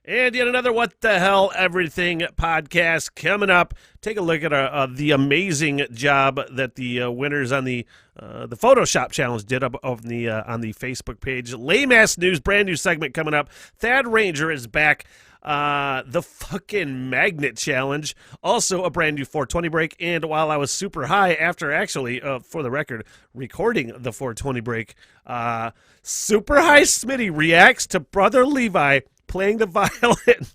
And yet another What the Hell Everything podcast coming up. Take a look at the amazing job that the winners on the Photoshop challenge did up on the Facebook page. Lame ass news, brand new segment coming up. Thad Ranger is back. The fucking magnet challenge, also a brand new 420 break. And while I was super high after actually, for the record, recording the 420 break, super high Smitty reacts to Brother Levi playing the violin.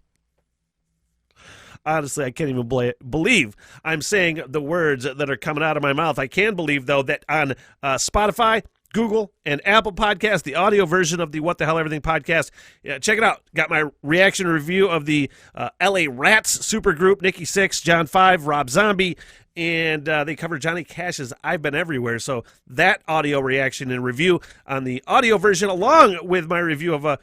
Honestly, I can't even believe I'm saying the words that are coming out of my mouth. I can believe, though, that on Spotify, Google, and Apple Podcasts, the audio version of the What the Hell Everything podcast, check it out. Got my reaction review of the LA Rats supergroup, Nikki Sixx, John 5, Rob Zombie, and they cover Johnny Cash's I've Been Everywhere. So that audio reaction and review on the audio version, along with my review of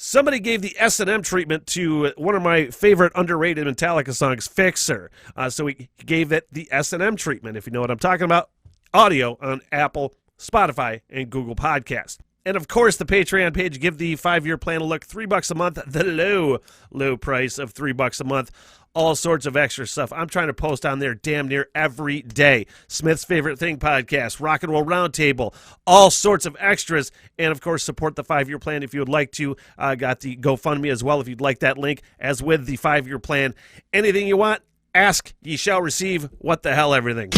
somebody gave the S&M treatment to one of my favorite underrated Metallica songs, Fixer. So we gave it the S&M treatment, if you know what I'm talking about. Audio on Apple, Spotify, and Google Podcasts. And, of course, the Patreon page. Give the 5-year plan a look. $3 a month. The low price of $3 a month. All sorts of extra stuff. I'm trying to post on there damn near every day. Smith's Favorite Thing podcast, Rock and Roll Roundtable, all sorts of extras. And, of course, support the 5-year plan if you would like to. Got the GoFundMe as well if you'd like that link, as with the 5-year plan. Anything you want, ask, ye shall receive. What the hell, everything.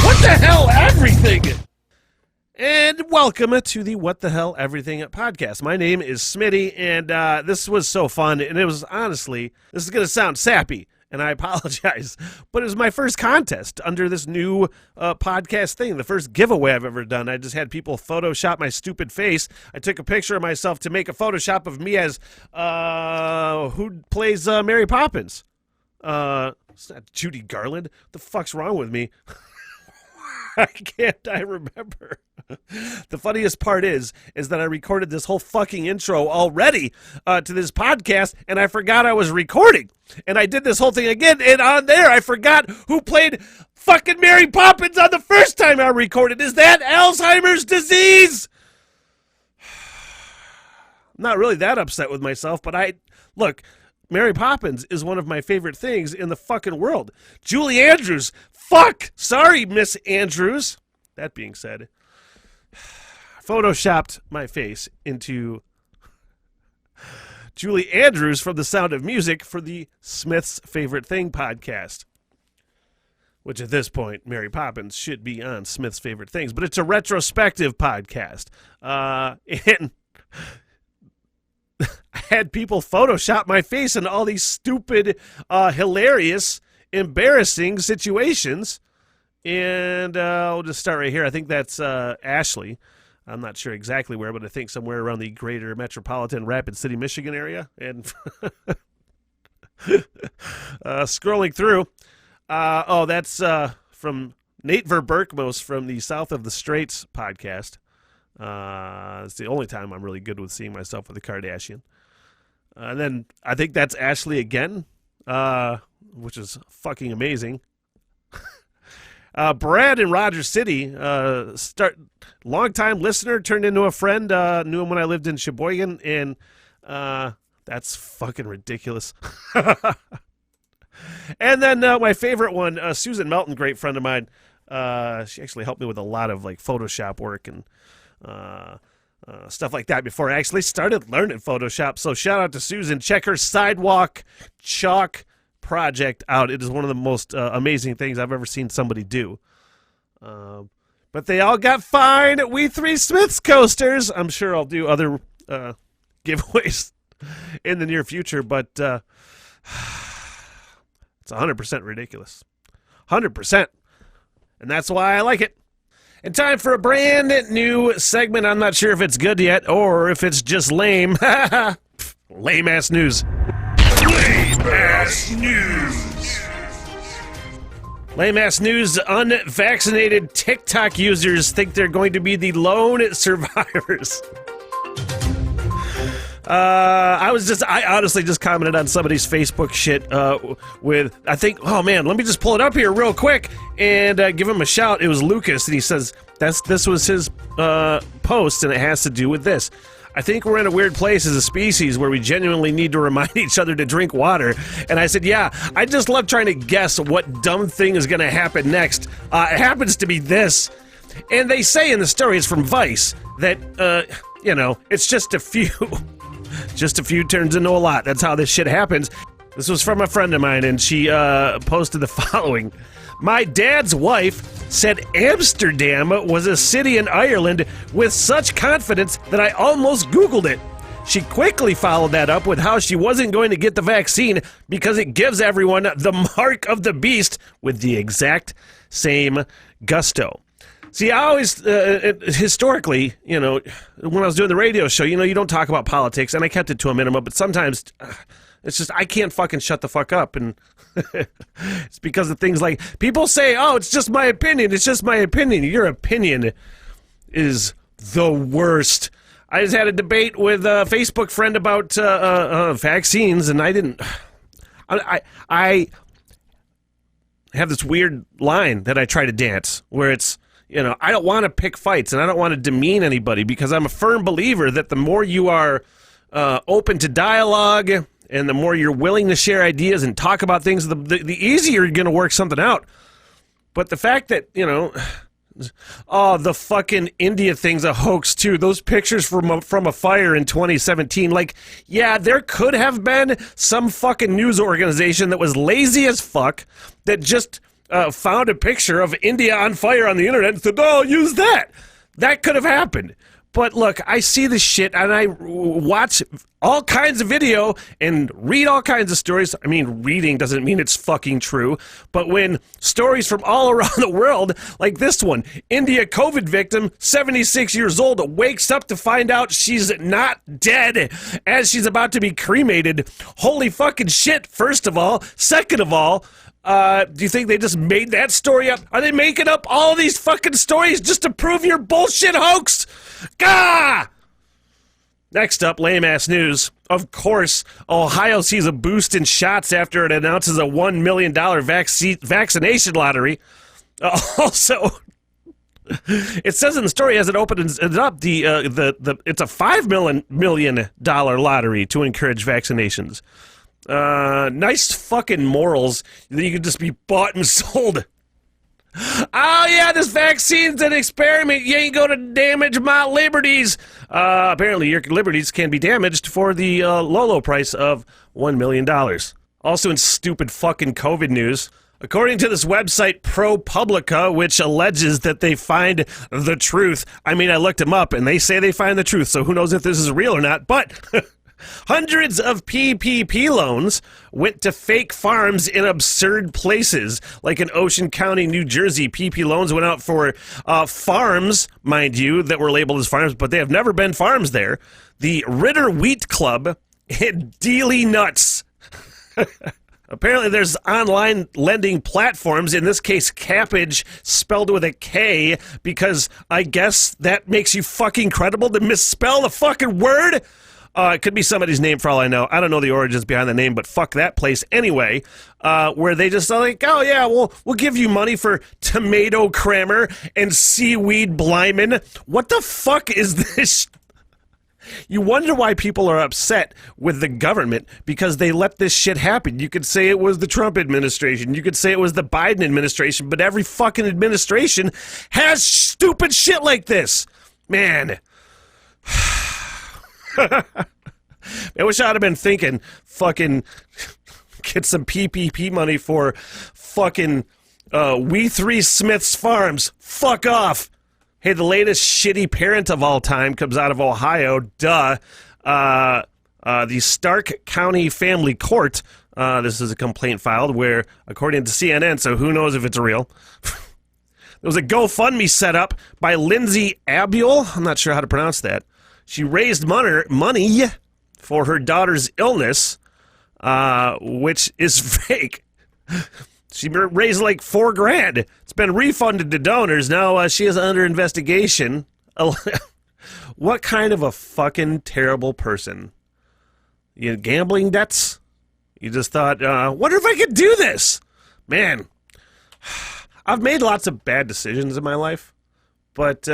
What the hell, everything? And welcome to the What the Hell Everything podcast. My name is Smitty, and this was so fun. And it was, honestly, this is going to sound sappy, and I apologize, but it was my first contest under this new podcast thing, the first giveaway I've ever done. I just had people Photoshop my stupid face. I took a picture of myself to make a Photoshop of me as who plays Mary Poppins. It's not Judy Garland. What the fuck's wrong with me? I remember. The funniest part is that I recorded this whole fucking intro already to this podcast, and I forgot I was recording. And I did this whole thing again, and on there I forgot who played fucking Mary Poppins on the first time I recorded. Is that Alzheimer's disease? I'm not really that upset with myself, but look, Mary Poppins is one of my favorite things in the fucking world. Julie Andrews. Fuck! Sorry, Miss Andrews. That being said, Photoshopped my face into Julie Andrews from The Sound of Music for the Smith's Favorite Thing podcast. Which at this point, Mary Poppins should be on Smith's Favorite Things. But it's a retrospective podcast. And I had people Photoshop my face in all these stupid, hilarious, embarrassing situations. And we'll just start right here. I think that's Ashley. I'm not sure exactly where, but I think somewhere around the greater metropolitan Rapid City, Michigan area. And scrolling through. That's from Nate Verberkmos from the South of the Straits podcast. It's the only time I'm really good with seeing myself with a Kardashian. And then I think that's Ashley again, which is fucking amazing. Brad in Rogers City, longtime listener, turned into a friend, knew him when I lived in Sheboygan, and that's fucking ridiculous. And then my favorite one, Susan Melton, great friend of mine. She actually helped me with a lot of like Photoshop work and stuff like that before I actually started learning Photoshop. So shout out to Susan. Check her Sidewalk Chalk project out. It is one of the most amazing things I've ever seen somebody do. But they all got fine We Three Smiths coasters. I'm sure I'll do other giveaways in the near future, but it's 100% ridiculous. 100%. And that's why I like it. And time for a brand new segment. I'm not sure if it's good yet or if it's just lame. Lame-ass news. Lame-ass news. Lame-ass news. Unvaccinated TikTok users think they're going to be the lone survivors. I honestly just commented on somebody's Facebook shit let me just pull it up here real quick and give him a shout. It was Lucas, and he says, This was his post, and it has to do with this. I think we're in a weird place as a species where we genuinely need to remind each other to drink water. And I said, yeah, I just love trying to guess what dumb thing is going to happen next. It happens to be this. And they say in the story, it's from Vice, that, it's just a few. Just a few turns into a lot. That's how this shit happens. This was from a friend of mine, and she posted the following. My dad's wife said Amsterdam was a city in Ireland with such confidence that I almost Googled it. She quickly followed that up with how she wasn't going to get the vaccine because it gives everyone the mark of the beast with the exact same gusto. See, I always, historically, when I was doing the radio show, you don't talk about politics, and I kept it to a minimum, but sometimes it's just, I can't fucking shut the fuck up, and it's because of things like, people say, oh, it's just my opinion, it's just my opinion. Your opinion is the worst. I just had a debate with a Facebook friend about vaccines, and I have this weird line that I try to dance, where it's, I don't want to pick fights, and I don't want to demean anybody, because I'm a firm believer that the more you are open to dialogue, and the more you're willing to share ideas and talk about things, the easier you're going to work something out. But the fact that, the fucking India thing's a hoax, too. Those pictures from a fire in 2017, there could have been some fucking news organization that was lazy as fuck that just found a picture of India on fire on the internet and said, oh, use that. That could have happened. But look, I see this shit and I watch all kinds of video and read all kinds of stories. I mean, reading doesn't mean it's fucking true. But when stories from all around the world, like this one, India COVID victim, 76 years old, wakes up to find out she's not dead as she's about to be cremated. Holy fucking shit, first of all. Second of all, do you think they just made that story up? Are they making up all these fucking stories just to prove your bullshit hoax? Gah! Next up, lame-ass news. Of course, Ohio sees a boost in shots after it announces a $1 million vaccination lottery. Also, it says in the story as it opens it up, it's a $5 million lottery to encourage vaccinations. Nice fucking morals that you could just be bought and sold. Oh yeah, this vaccine's an experiment. You ain't gonna damage my liberties. Apparently your liberties can be damaged for the low price of $1 million. Also in stupid fucking COVID news, according to this website ProPublica, which alleges that they find the truth. I mean, I looked them up and they say they find the truth, so who knows if this is real or not, but hundreds of PPP loans went to fake farms in absurd places, like in Ocean County, New Jersey. PP loans went out for farms, mind you, that were labeled as farms, but they have never been farms there. The Ritter Wheat Club and Dealey Nuts. Apparently there's online lending platforms, in this case Cappage, spelled with a K, because I guess that makes you fucking credible to misspell the fucking word. It could be somebody's name for all I know. I don't know the origins behind the name, but fuck that place anyway. Where they just are like, oh yeah, we'll give you money for tomato crammer and seaweed blyman. What the fuck is this? You wonder why people are upset with the government, because they let this shit happen. You could say it was the Trump administration. You could say it was the Biden administration, but every fucking administration has stupid shit like this. Man. I wish I'd have been thinking fucking get some PPP money for fucking We Three Smith's Farms. Fuck off. Hey, the latest shitty parent of all time comes out of Ohio. Duh. The Stark County Family Court. This is a complaint filed where, according to CNN, so who knows if it's real, there was a GoFundMe set up by Lindsay Abiel. I'm not sure how to pronounce that. She raised money for her daughter's illness, which is fake. She raised like $4,000. It's been refunded to donors. Now she is under investigation. What kind of a fucking terrible person? You gambling debts? You just thought, wonder if I could do this? Man, I've made lots of bad decisions in my life, But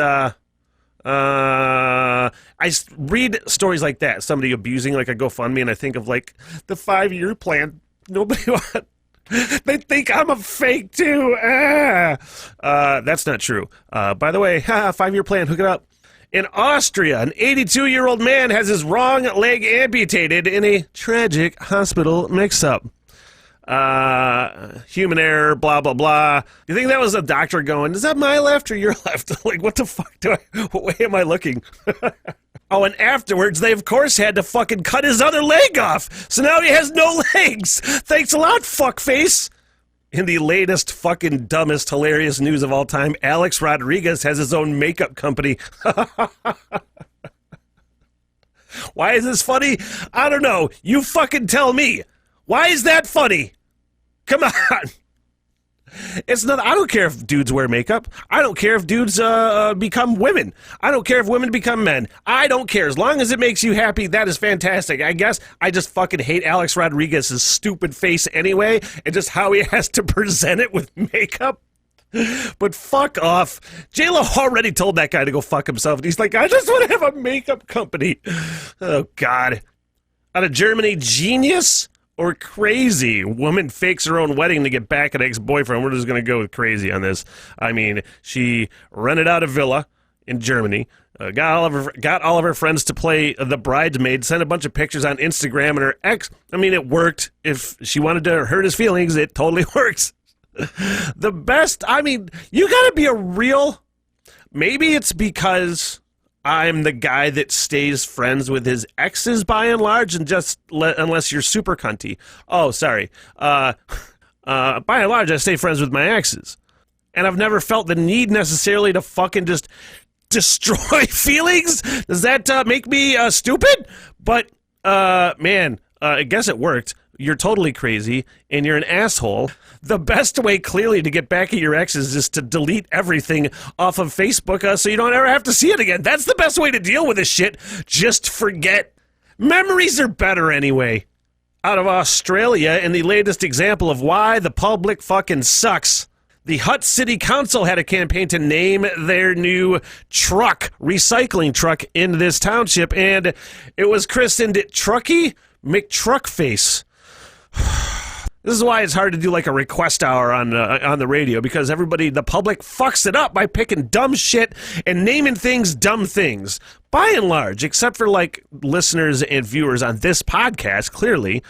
read stories like that, somebody abusing like a GoFundMe, and I think of like the 5-year plan. Nobody want. They think I'm a fake too. That's not true. By the way, 5-year plan, hook it up. In Austria, an 82-year-old man has his wrong leg amputated in a tragic hospital mix-up. Human error, blah, blah, blah. You think that was a doctor going, is that my left or your left? Like, what the fuck what way am I looking? Oh, and afterwards, they of course had to fucking cut his other leg off. So now he has no legs. Thanks a lot, fuckface. In the latest fucking dumbest hilarious news of all time, Alex Rodriguez has his own makeup company. Why is this funny? I don't know. You fucking tell me. Why is that funny? Come on. It's not. I don't care if dudes wear makeup. I don't care if dudes become women. I don't care if women become men. I don't care. As long as it makes you happy, that is fantastic. I guess I just fucking hate Alex Rodriguez's stupid face anyway, and just how he has to present it with makeup. But fuck off. J-Lo already told that guy to go fuck himself, and he's like, I just want to have a makeup company. Oh, God. Out of Germany, genius or crazy? Woman fakes her own wedding to get back at ex-boyfriend. We're just going to go with crazy on this. I mean, she rented out a villa in Germany, got all of her friends to play the bridesmaid, sent a bunch of pictures on Instagram, and her ex, I mean, it worked. If she wanted to hurt his feelings, it totally works. The best, I mean, you got to be a real, maybe it's because I'm the guy that stays friends with his exes by and large, and just unless you're super cunty. Oh, sorry. By and large, I stay friends with my exes. And I've never felt the need necessarily to fucking just destroy feelings. Does that make me stupid? But, man, I guess it worked. You're totally crazy, and you're an asshole. The best way, clearly, to get back at your exes is to delete everything off of Facebook so you don't ever have to see it again. That's the best way to deal with this shit. Just forget. Memories are better anyway. Out of Australia, and the latest example of why the public fucking sucks. The Hutt City Council had a campaign to name their new recycling truck in this township, and it was christened Trucky McTruckface. This is why it's hard to do like a request hour on the radio, because the public fucks it up by picking dumb shit and naming things dumb things. By and large, except for like listeners and viewers on this podcast, clearly,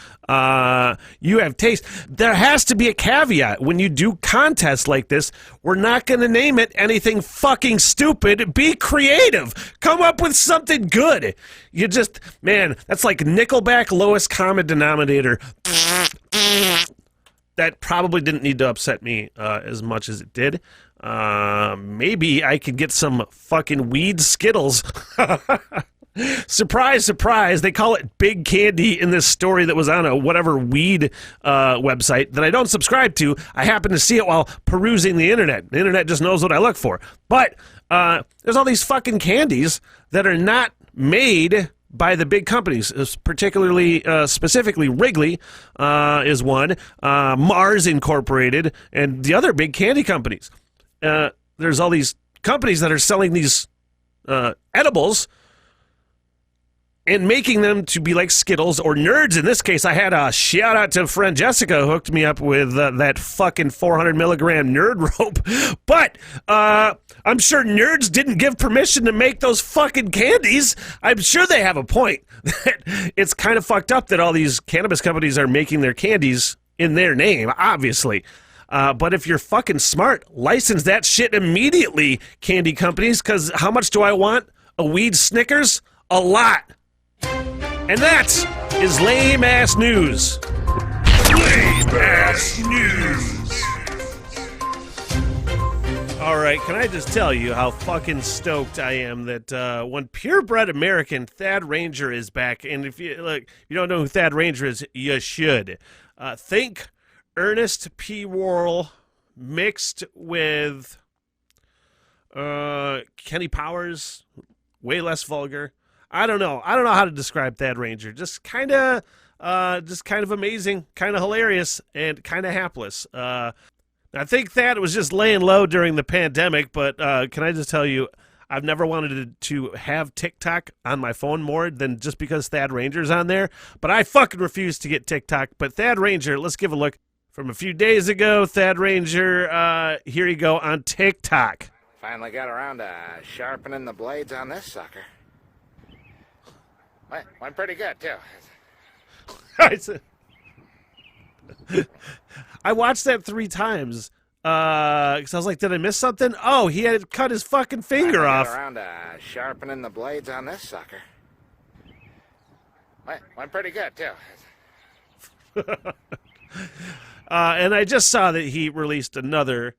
you have taste. There has to be a caveat when you do contests like this. We're not going to name it anything fucking stupid. Be creative. Come up with something good. You just, man, that's like Nickelback lowest common denominator. That probably didn't need to upset me as much as it did. Maybe I could get some fucking weed Skittles. Surprise, surprise. They call it Big Candy in this story that was on a whatever weed website that I don't subscribe to. I happened to see it while perusing the internet. The internet just knows what I look for. But there's all these fucking candies that are not made by the big companies, particularly, specifically Wrigley is one, Mars Incorporated, and the other big candy companies. There's all these companies that are selling these edibles and making them to be like Skittles or Nerds. In this case, I had a shout out to friend Jessica who hooked me up with that fucking 400 milligram Nerd rope. But I'm sure Nerds didn't give permission to make those fucking candies. I'm sure they have a point. It's kind of fucked up that all these cannabis companies are making their candies in their name, obviously. But if you're fucking smart, license that shit immediately, candy companies, because how much do I want? A weed Snickers? A lot. And that is lame-ass news. Lame-ass news. All right, can I just tell you how fucking stoked I am that one purebred American, Thad Ranger, is back. And if you don't know who Thad Ranger is, you should. Think Ernest P. Worrell mixed with Kenny Powers, way less vulgar. I don't know how to describe Thad Ranger. Just kind of amazing, kind of hilarious, and kind of hapless. I think Thad was just laying low during the pandemic, but can I just tell you, I've never wanted to have TikTok on my phone more than just because Thad Ranger's on there. But I fucking refuse to get TikTok. But Thad Ranger, let's give a look from a few days ago. Thad Ranger, here you go on TikTok. Finally got around to sharpening the blades on this sucker. Went pretty good, too. I watched that 3 times because I was like, did I miss something? Oh, he had cut his fucking finger off. Got around to sharpening the blades on this sucker. Went pretty good, too. And I just saw that he released another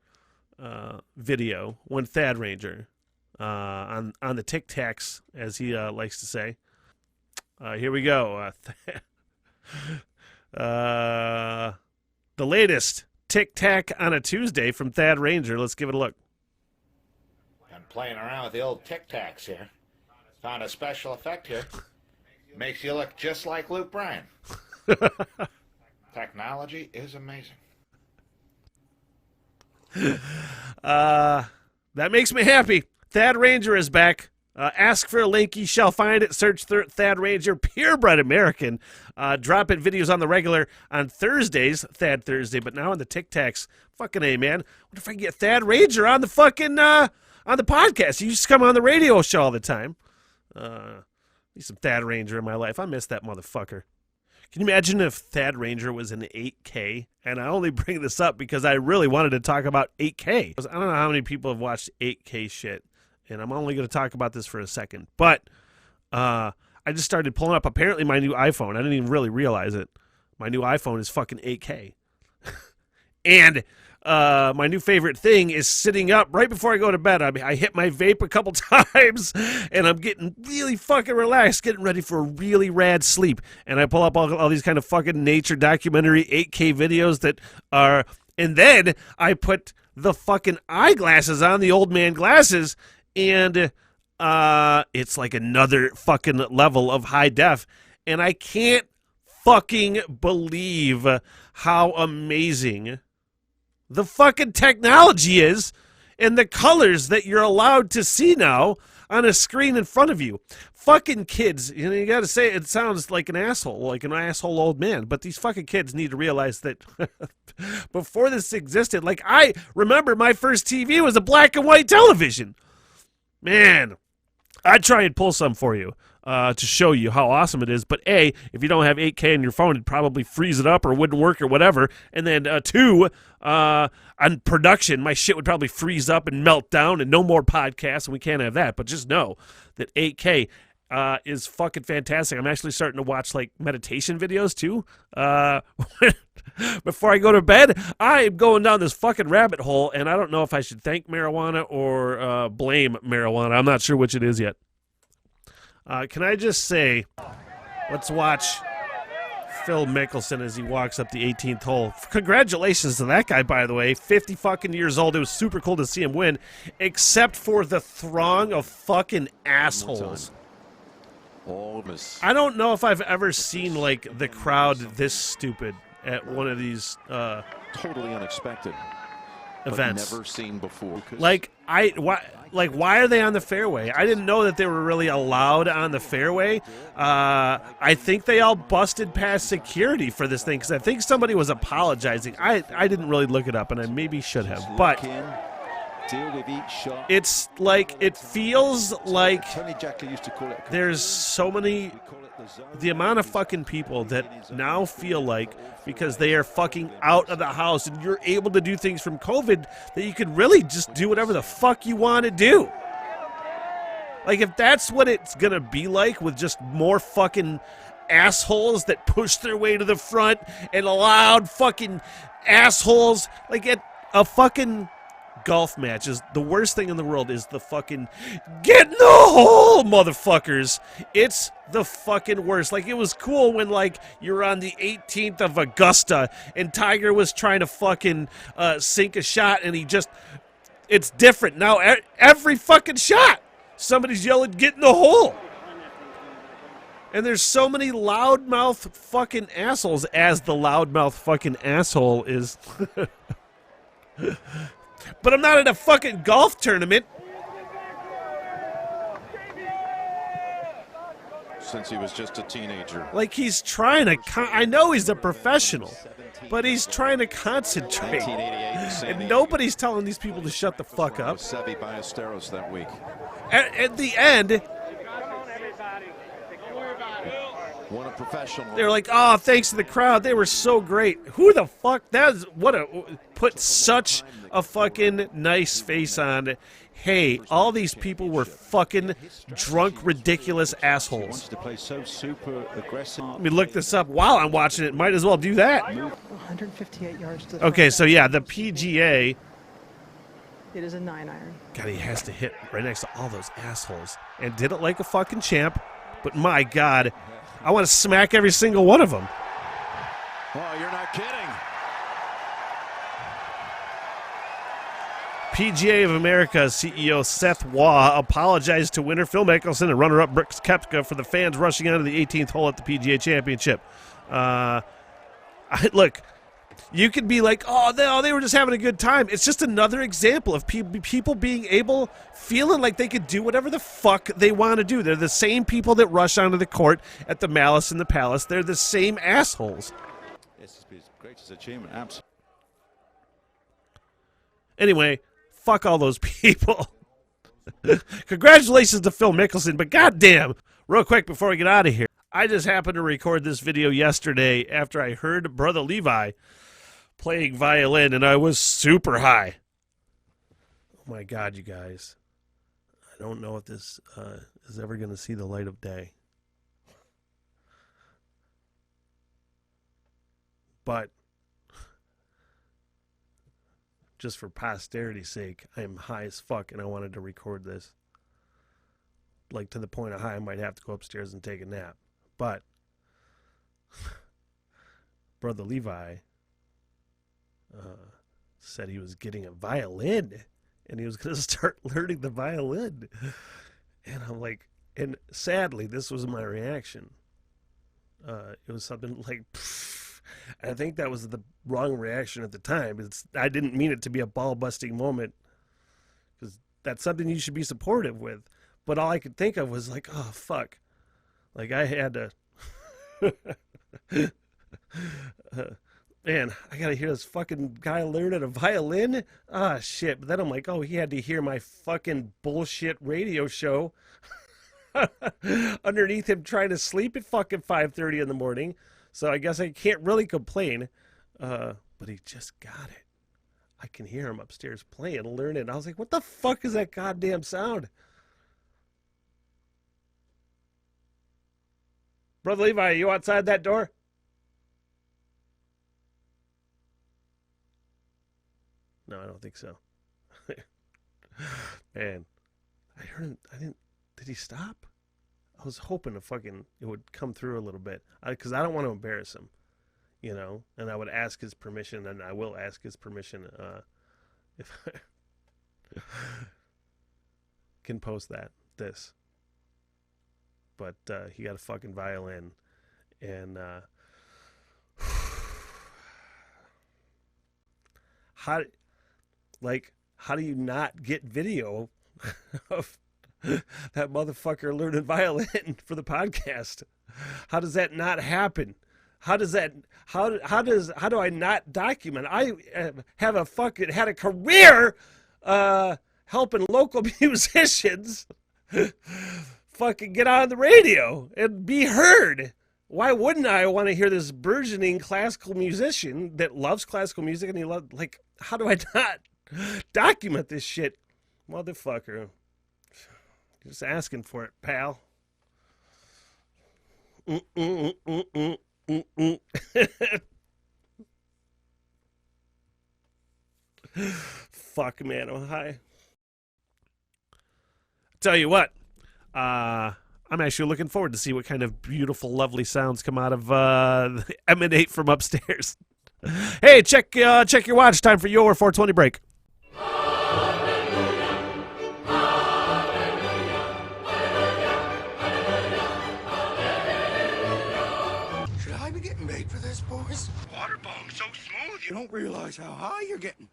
video, one Thad Ranger, on the Tic Tacs, as he likes to say. Here we go. The latest Tic Tac on a Tuesday from Thad Ranger. Let's give it a look. I'm playing around with the old Tic Tacs here. Found a special effect here. Makes you look just like Luke Bryan. Technology is amazing. That makes me happy. Thad Ranger is back. Ask for a link, you shall find it. Search Thad Ranger, purebred American. Drop it videos on the regular on Thursdays, Thad Thursday, but now on the Tic Tacs. Fucking A, man. What if I get Thad Ranger on the fucking, on the podcast? He used to come on the radio show all the time. Need some Thad Ranger in my life. I miss that motherfucker. Can you imagine if Thad Ranger was in 8K? And I only bring this up because I really wanted to talk about 8K. I don't know how many people have watched 8K shit. And I'm only going to talk about this for a second. But I just started pulling up, apparently, my new iPhone. I didn't even really realize it. My new iPhone is fucking 8K. And my new favorite thing is sitting up right before I go to bed. I hit my vape a couple times, and I'm getting really fucking relaxed, getting ready for a really rad sleep. And I pull up all these kind of fucking nature documentary 8K videos that are... And then I put the fucking eyeglasses on, the old man glasses, and it's like another fucking level of high def. And I can't fucking believe how amazing the fucking technology is and the colors that you're allowed to see now on a screen in front of you. Fucking kids, you gotta say, it sounds like an asshole old man, but these fucking kids need to realize that before this existed, like, I remember my first TV was a black and white television. Man, I'd try and pull some for you to show you how awesome it is. But A, if you don't have 8K on your phone, it'd probably freeze it up or wouldn't work or whatever. And then 2, on production, my shit would probably freeze up and melt down and no more podcasts, and we can't have that. But just know that 8K is fucking fantastic. I'm actually starting to watch, like, meditation videos, too. Before I go to bed, I'm going down this fucking rabbit hole, and I don't know if I should thank marijuana or blame marijuana. I'm not sure which it is yet. Can I just say, let's watch Phil Mickelson as he walks up the 18th hole. Congratulations to that guy, by the way. 50 fucking years old. It was super cool to see him win, except for the throng of fucking assholes. I don't know if I've ever seen, like, the crowd this stupid at one of these totally unexpected events. Never seen before. Why are they on the fairway? I didn't know that they were really allowed on the fairway. I think they all busted past security for this thing because I think somebody was apologizing. I didn't really look it up, and I maybe should have, but it's like, it feels like there's so many, the amount of fucking people that now feel like, because they are fucking out of the house and you're able to do things from COVID, that you could really just do whatever the fuck you want to do. Like, if that's what it's gonna be like, with just more fucking assholes that push their way to the front and loud fucking assholes, like, at a fucking golf match, is the worst thing in the world is the fucking get in the hole motherfuckers. It's the fucking worst. Like, it was cool when, like, you were on the 18th of Augusta and Tiger was trying to fucking sink a shot, and it's different now. Every fucking shot somebody's yelling get in the hole, and there's so many loudmouth fucking assholes, as the loudmouth fucking asshole is But I'm not in a fucking golf tournament. Since he was just a teenager. Like, he's trying to... I know he's a professional, but he's trying to concentrate. And nobody's telling these people to shut the fuck up. Sevi Ballesteros that week. At the end... What a professional. They're like, oh, thanks to the crowd. They were so great. Who the fuck? That is what a put such a fucking nice face on. Hey, all these people were fucking drunk, ridiculous assholes. To play so super aggressive. Let me look this up while I'm watching it. Might as well do that. 158 yards to the Okay, front. so yeah, the PGA. It is a 9-iron. God, he has to hit right next to all those assholes. And did it like a fucking champ. But my God, I want to smack every single one of them. Oh, you're not kidding. PGA of America CEO Seth Waugh apologized to winner Phil Mickelson and runner-up Brooks Koepka for the fans rushing onto the 18th hole at the PGA Championship. Look, you could be like, oh, they were just having a good time. It's just another example of people being able, feeling like they could do whatever the fuck they want to do. They're the same people that rush onto the court at the Malice in the Palace. They're the same assholes. It's his greatest achievement, absolutely. Anyway, fuck all those people. Congratulations to Phil Mickelson, but goddamn, real quick before we get out of here, I just happened to record this video yesterday after I heard Brother Levi playing violin, and I was super high. Oh my God, you guys. I don't know if this is ever going to see the light of day. But just for posterity's sake, I am high as fuck, and I wanted to record this. Like, to the point of high, I might have to go upstairs and take a nap. But Brother Levi said he was getting a violin, and he was going to start learning the violin. And I'm like, and sadly, this was my reaction. It was something like, pfft. I think that was the wrong reaction at the time. I didn't mean it to be a ball-busting moment, because that's something you should be supportive with. But all I could think of was like, oh, fuck. Like, I had to... man, I got to hear this fucking guy learning a violin? Ah, shit. But then I'm like, oh, he had to hear my fucking bullshit radio show underneath him trying to sleep at fucking 5:30 in the morning. So I guess I can't really complain. But he just got it. I can hear him upstairs playing, learning. I was like, what the fuck is that goddamn sound? Brother Levi, are you outside that door? No, I don't think so. Man, I heard him. Did he stop? I was hoping it would come through a little bit, because I don't want to embarrass him, you know. And I would ask his permission, and I will ask his permission if I can post this. But he got a fucking violin, and how do you not get video of that motherfucker learning violin for the podcast? How does that not happen? How do I not document? I had a career helping local musicians fucking get on the radio and be heard. Why wouldn't I want to hear this burgeoning classical musician that loves classical music, and how do I not document this shit? Motherfucker. Just asking for it, pal. Fuck, man, I'm high. Tell you what, I'm actually looking forward to see what kind of beautiful, lovely sounds come out of emanate from upstairs. Hey, check your watch. Time for your 420 break. Should I be getting paid for this, boys? Water bomb's so smooth, you don't realize how high you're getting.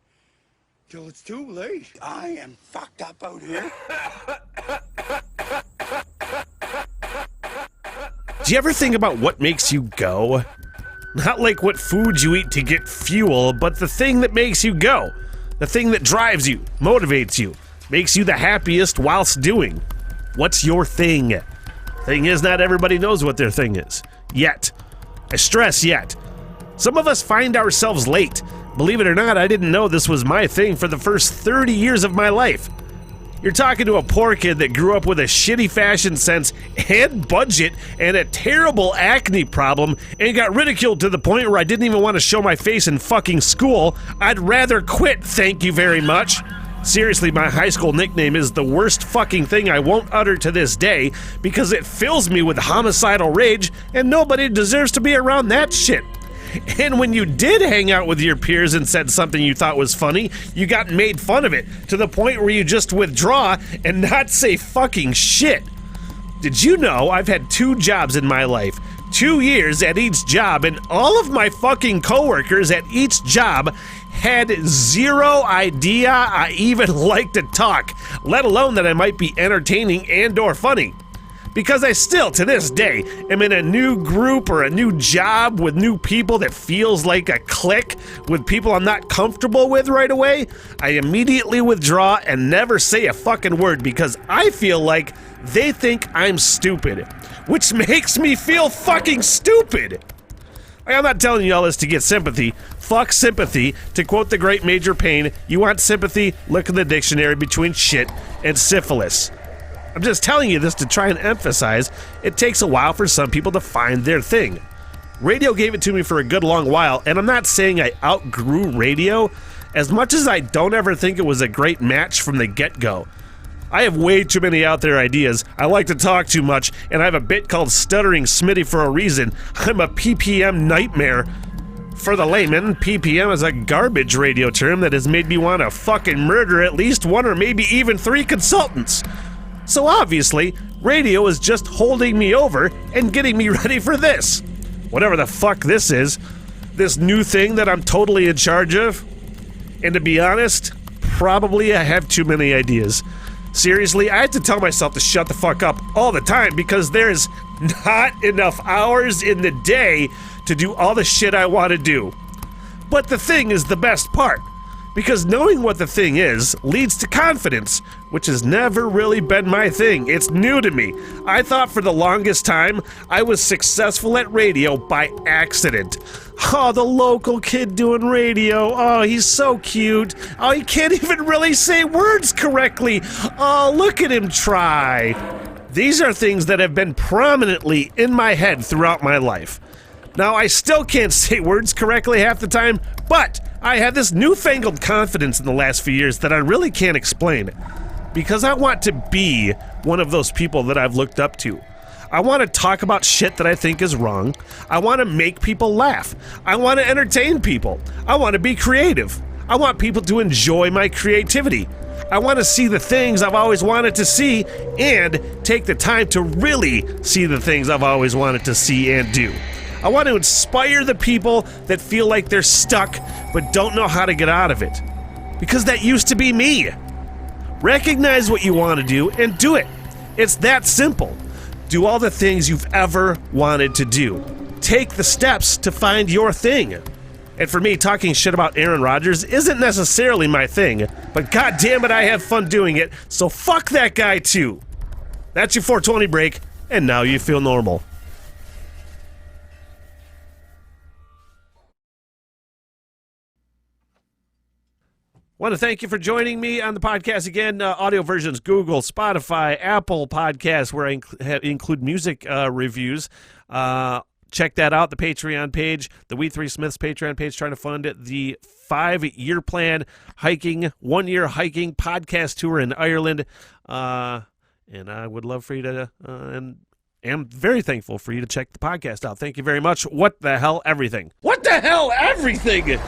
till it's too late. I am fucked up out here. Do you ever think about what makes you go? Not like what food you eat to get fuel, but the thing that makes you go. The thing that drives you, motivates you, makes you the happiest whilst doing. What's your thing? Thing is, not everybody knows what their thing is. Yet. I stress yet. Some of us find ourselves late. Believe it or not, I didn't know this was my thing for the first 30 years of my life. You're talking to a poor kid that grew up with a shitty fashion sense and budget and a terrible acne problem and got ridiculed to the point where I didn't even want to show my face in fucking school. I'd rather quit, thank you very much. Seriously, my high school nickname is the worst fucking thing I won't utter to this day because it fills me with homicidal rage and nobody deserves to be around that shit. And when you did hang out with your peers and said something you thought was funny, you got made fun of it to the point where you just withdraw and not say fucking shit. Did you know I've had 2 jobs in my life, 2 years at each job, and all of my fucking coworkers at each job had zero idea I even like to talk, let alone that I might be entertaining and or funny. Because I still, to this day, am in a new group or a new job with new people that feels like a clique with people I'm not comfortable with right away, I immediately withdraw and never say a fucking word because I feel like they think I'm stupid, which makes me feel fucking stupid. I'm not telling you all this to get sympathy. Fuck sympathy. To quote the great Major Payne, you want sympathy? Look in the dictionary between shit and syphilis. I'm just telling you this to try and emphasize it takes a while for some people to find their thing. Radio gave it to me for a good long while, and I'm not saying I outgrew radio, as much as I don't ever think it was a great match from the get-go. I have way too many out there ideas, I like to talk too much, and I have a bit called Stuttering Smitty for a reason. I'm a PPM nightmare. For the layman, PPM is a garbage radio term that has made me want to fucking murder at least 1 or maybe even 3 consultants. So obviously, radio is just holding me over and getting me ready for this. Whatever the fuck this is. This new thing that I'm totally in charge of. And to be honest, probably I have too many ideas. Seriously, I have to tell myself to shut the fuck up all the time because there's not enough hours in the day to do all the shit I want to do. But the thing is the best part. Because knowing what the thing is leads to confidence, which has never really been my thing. It's new to me. I thought for the longest time I was successful at radio by accident. Oh, the local kid doing radio. Oh, he's so cute. Oh, he can't even really say words correctly. Oh, look at him try. These are things that have been prominently in my head throughout my life. Now, I still can't say words correctly half the time, but I have this newfangled confidence in the last few years that I really can't explain. Because I want to be one of those people that I've looked up to. I want to talk about shit that I think is wrong. I want to make people laugh. I want to entertain people. I want to be creative. I want people to enjoy my creativity. I want to see the things I've always wanted to see and take the time to really see the things I've always wanted to see and do. I want to inspire the people that feel like they're stuck but don't know how to get out of it. Because that used to be me. Recognize what you want to do and do it. It's that simple. Do all the things you've ever wanted to do. Take the steps to find your thing. And for me, talking shit about Aaron Rodgers isn't necessarily my thing, but god damn it, I have fun doing it, so fuck that guy too. That's your 420 break, and now you feel normal. Want to thank you for joining me on the podcast again. Audio versions, Google, Spotify, Apple Podcasts, where I include music reviews. Check that out, the Patreon page, the We Three Smiths Patreon page, trying to fund it. The 5-year plan hiking, 1-year hiking podcast tour in Ireland. And I would love for you to, and am very thankful for you to check the podcast out. Thank you very much. What the hell, everything. What the hell, everything?